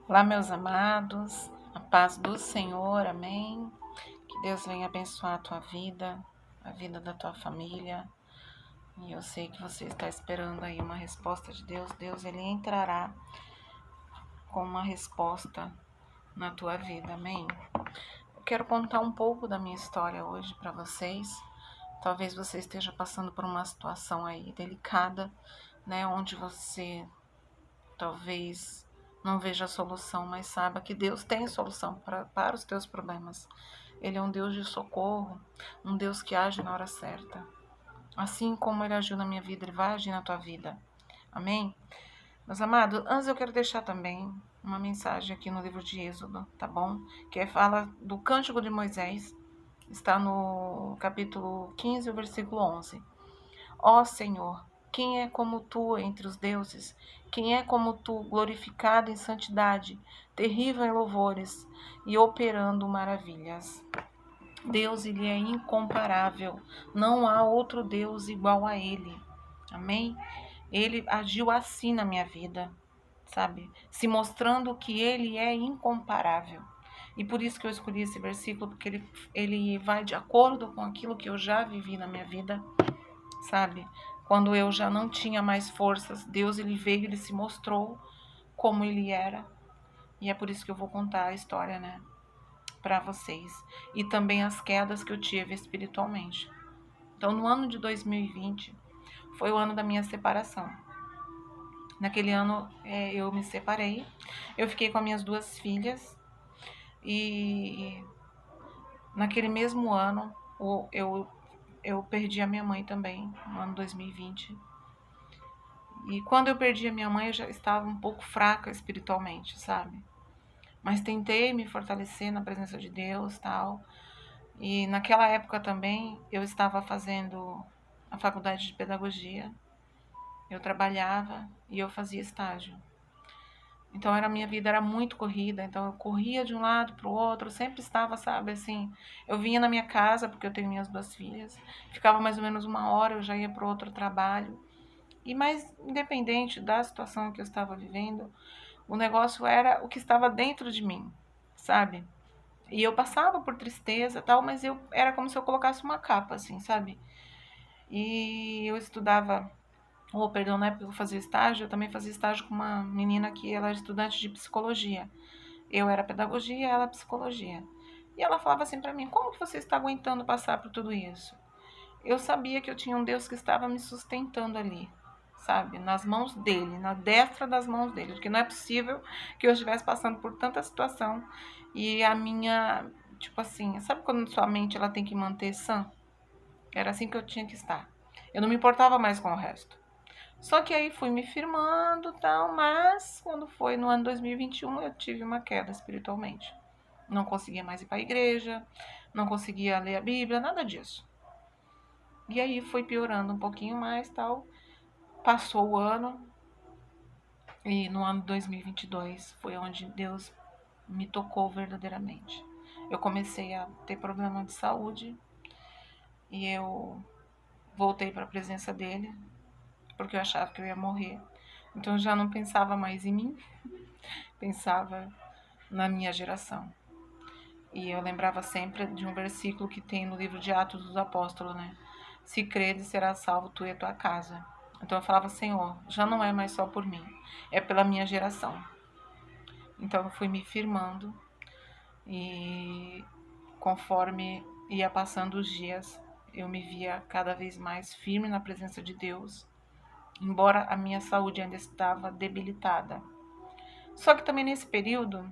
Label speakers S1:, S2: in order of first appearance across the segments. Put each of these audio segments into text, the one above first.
S1: Olá, meus amados, a paz do Senhor, amém. Que Deus venha abençoar a tua vida, a vida da tua família. E eu sei que você está esperando aí uma resposta de Deus. Deus, ele entrará com uma resposta na tua vida, amém. Eu quero contar um pouco da minha história hoje para vocês. Talvez você esteja passando por uma situação aí delicada, né, onde você talvez não veja a solução, mas saiba que Deus tem solução para os teus problemas. Ele é um Deus de socorro, um Deus que age na hora certa. Assim como Ele agiu na minha vida, Ele vai agir na tua vida. Amém? Meus amados, antes eu quero deixar também uma mensagem aqui no livro de Êxodo, tá bom? Que fala do Cântico de Moisés, está no capítulo 15, o versículo 11. Ó Senhor, quem é como tu entre os deuses? Quem é como tu, glorificado em santidade, terrível em louvores e operando maravilhas? Deus, ele é incomparável. Não há outro Deus igual a ele. Amém? Ele agiu assim na minha vida, sabe? Se mostrando que ele é incomparável. E por isso que eu escolhi esse versículo, porque ele vai de acordo com aquilo que eu já vivi na minha vida, sabe? Quando eu já não tinha mais forças, Deus, ele veio, ele se mostrou como ele era. E é por isso que eu vou contar a história, né, para vocês. E também as quedas que eu tive espiritualmente. Então, no ano de 2020, foi o ano da minha separação. Naquele ano, eu me separei. Eu fiquei com as minhas duas filhas. E naquele mesmo ano, eu perdi a minha mãe também, no ano 2020. E quando eu perdi a minha mãe, eu já estava um pouco fraca espiritualmente, sabe? Mas tentei me fortalecer na presença de Deus, tal. E naquela época também eu estava fazendo a faculdade de pedagogia. Eu trabalhava e eu fazia estágio. Então a minha vida era muito corrida, então eu corria de um lado para o outro, sempre estava, sabe, assim, eu vinha na minha casa, porque eu tenho minhas duas filhas, ficava mais ou menos uma hora, eu já ia para outro trabalho. E mais independente da situação que eu estava vivendo, o negócio era o que estava dentro de mim, sabe? E eu passava por tristeza, tal, mas eu era como se eu colocasse uma capa, assim, sabe? E eu estudava, ou perdão, na época que eu fazia estágio, eu também fazia estágio com uma menina que ela era estudante de psicologia. Eu era pedagogia, ela psicologia. E ela falava assim para mim: "Como que você está aguentando passar por tudo isso?" Eu sabia que eu tinha um Deus que estava me sustentando ali, sabe? Nas mãos dele, na destra das mãos dele. Porque não é possível que eu estivesse passando por tanta situação e a minha, tipo assim, sabe quando sua mente ela tem que manter sã? Era assim que eu tinha que estar. Eu não me importava mais com o resto. Só que aí fui me firmando e tal, mas quando foi no ano 2021 eu tive uma queda espiritualmente. Não conseguia mais ir para a igreja, não conseguia ler a Bíblia, nada disso. E aí foi piorando um pouquinho mais, tal. Passou o ano e no ano 2022 foi onde Deus me tocou verdadeiramente. Eu comecei a ter problema de saúde e eu voltei para a presença dele, porque eu achava que eu ia morrer. Então eu já não pensava mais em mim, pensava na minha geração. E eu lembrava sempre de um versículo que tem no livro de Atos dos Apóstolos, né? Se credes, será salvo tu e a tua casa. Então eu falava: Senhor, já não é mais só por mim, é pela minha geração. Então eu fui me firmando e conforme ia passando os dias, eu me via cada vez mais firme na presença de Deus, embora a minha saúde ainda estava debilitada. Só que também nesse período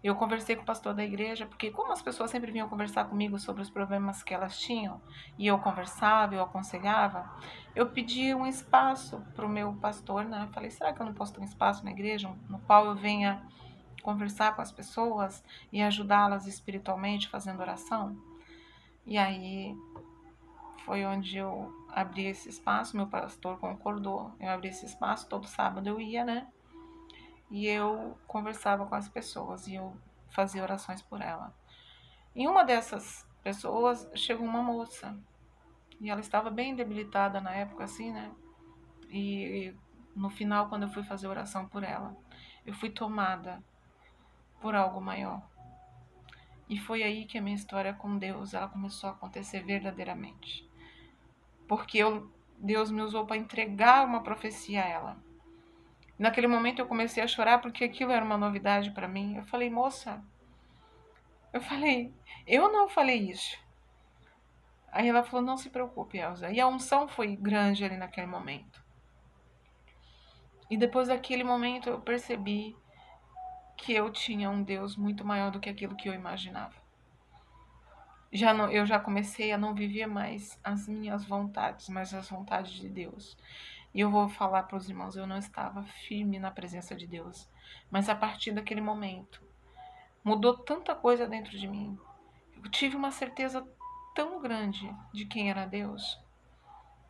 S1: eu conversei com o pastor da igreja, porque como as pessoas sempre vinham conversar comigo sobre os problemas que elas tinham, e eu conversava, eu aconselhava, eu pedi um espaço para o meu pastor, né? Eu falei: será que eu não posso ter um espaço na igreja no qual eu venha conversar com as pessoas e ajudá-las espiritualmente fazendo oração? E aí foi onde eu abri esse espaço, meu pastor concordou, eu abri esse espaço, todo sábado eu ia, né? E eu conversava com as pessoas e eu fazia orações por ela. Em uma dessas pessoas chegou uma moça e ela estava bem debilitada na época, assim, né? E No final, quando eu fui fazer oração por ela, eu fui tomada por algo maior. E foi aí que a minha história com Deus, ela começou a acontecer verdadeiramente. Porque Deus me usou para entregar uma profecia a ela. Naquele momento eu comecei a chorar porque aquilo era uma novidade para mim. Eu falei, moça, eu não falei isso. Aí ela falou, não se preocupe, Elza. E a unção foi grande ali naquele momento. E depois daquele momento eu percebi que eu tinha um Deus muito maior do que aquilo que eu imaginava. Eu já comecei a não viver mais as minhas vontades, mas as vontades de Deus. E eu vou falar para os irmãos, eu não estava firme na presença de Deus. Mas a partir daquele momento, mudou tanta coisa dentro de mim. Eu tive uma certeza tão grande de quem era Deus,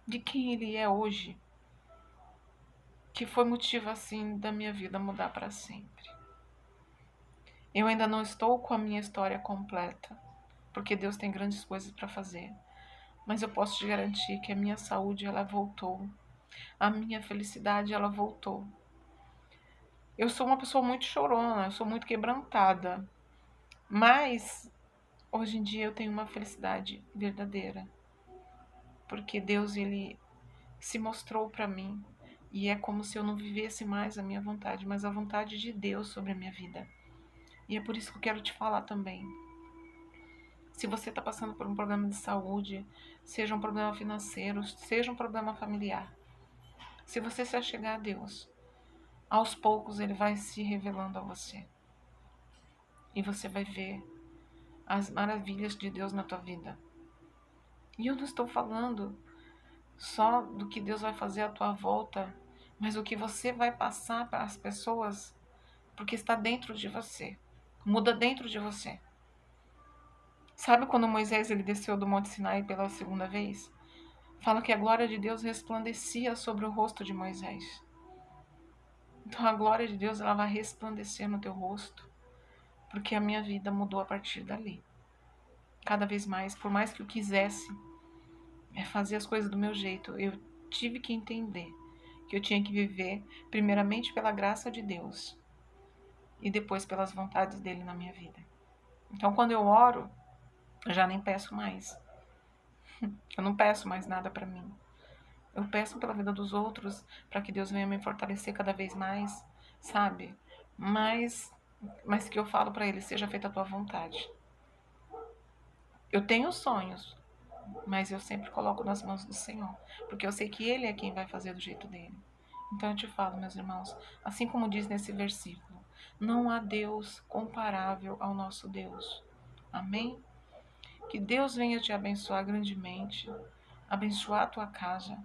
S1: de quem Ele é hoje, que foi motivo assim da minha vida mudar para sempre. Eu ainda não estou com a minha história completa, porque Deus tem grandes coisas para fazer. Mas eu posso te garantir que a minha saúde ela voltou, a minha felicidade ela voltou. Eu sou uma pessoa muito chorona, eu sou muito quebrantada, mas hoje em dia eu tenho uma felicidade verdadeira, porque Deus ele se mostrou para mim e é como se eu não vivesse mais a minha vontade, mas a vontade de Deus sobre a minha vida. E é por isso que eu quero te falar também. Se você está passando por um problema de saúde, seja um problema financeiro, seja um problema familiar, se você se achegar a Deus, aos poucos Ele vai se revelando a você. E você vai ver as maravilhas de Deus na tua vida. E eu não estou falando só do que Deus vai fazer à tua volta, mas o que você vai passar para as pessoas, porque está dentro de você. Muda dentro de você. Sabe quando Moisés ele desceu do Monte Sinai pela segunda vez? Fala que a glória de Deus resplandecia sobre o rosto de Moisés. Então a glória de Deus ela vai resplandecer no teu rosto, porque a minha vida mudou a partir dali. Cada vez mais, por mais que eu quisesse fazer as coisas do meu jeito, eu tive que entender que eu tinha que viver primeiramente pela graça de Deus e depois pelas vontades dele na minha vida. Então quando eu oro, eu já nem peço mais. Eu não peço mais nada para mim. Eu peço pela vida dos outros, para que Deus venha me fortalecer cada vez mais, sabe? Mas que eu falo para ele, seja feita a tua vontade. Eu tenho sonhos, mas eu sempre coloco nas mãos do Senhor, porque eu sei que Ele é quem vai fazer do jeito dele. Então eu te falo, meus irmãos, assim como diz nesse versículo, não há Deus comparável ao nosso Deus. Amém? Que Deus venha te abençoar grandemente, abençoar a tua casa.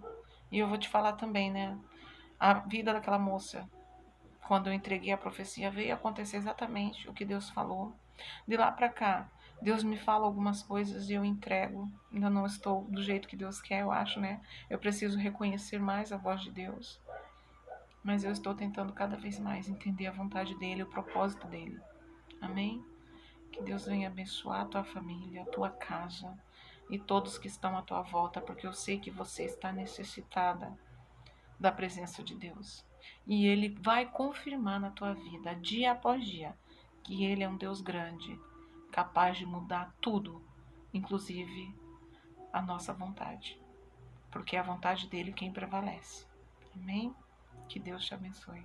S1: E eu vou te falar também, né? A vida daquela moça, quando eu entreguei a profecia, veio acontecer exatamente o que Deus falou. De lá para cá, Deus me fala algumas coisas e eu entrego. Ainda não estou do jeito que Deus quer, eu acho, né? Eu preciso reconhecer mais a voz de Deus. Mas eu estou tentando cada vez mais entender a vontade dele, o propósito dele. Amém? Que Deus venha abençoar a tua família, a tua casa e todos que estão à tua volta, porque eu sei que você está necessitada da presença de Deus. E Ele vai confirmar na tua vida, dia após dia, que Ele é um Deus grande, capaz de mudar tudo, inclusive a nossa vontade. Porque é a vontade dele quem prevalece. Amém? Que Deus te abençoe.